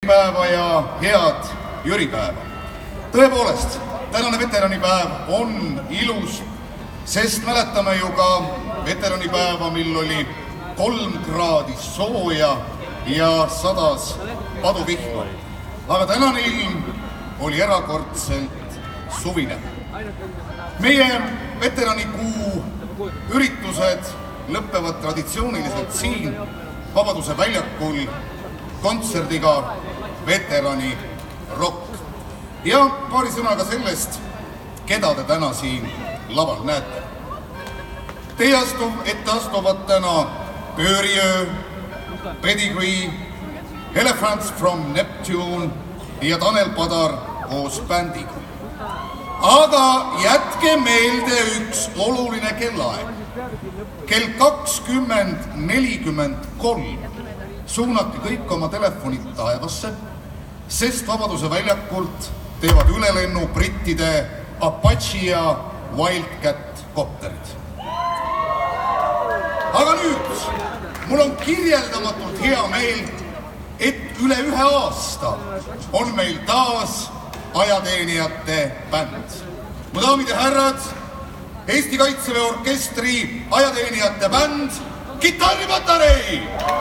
sünnipäeva ja head jüripäeva. Tõepoolest, tänane veteranipäev on ilus, sest mäletame ju ka veteranipäeva, mil oli 3 kraadi sooja ja sadas paduvihma. Aga tänane ilm oli erakordselt suvine. Meie veteranikuu üritused lõppevad traditsiooniliselt siin Vabaduse väljakul kontserdiga Veterani rock. Ja paari sõnaga sellest, keda te täna siin laval näete. Teie ette astuvad täna Pööriöö, Pedigree, Elephants from Neptune ja Tanel Padar koos bändiga. Aga jätke meelde üks oluline kellaaeg. Kell 20:43 suunati kõik oma telefonid taevasse, sest Vabaduse väljakult teevad ülelennu brittide Apache ja Wildcat kopterid. Aga nüüd, mul on kirjeldamatult hea meel, et üle 1 aasta on meil taas ajateenijate bänd. Mu daamid ja härrad, Eesti Kaitseväe orkestri ajateenijate bänd Kitarripatarei!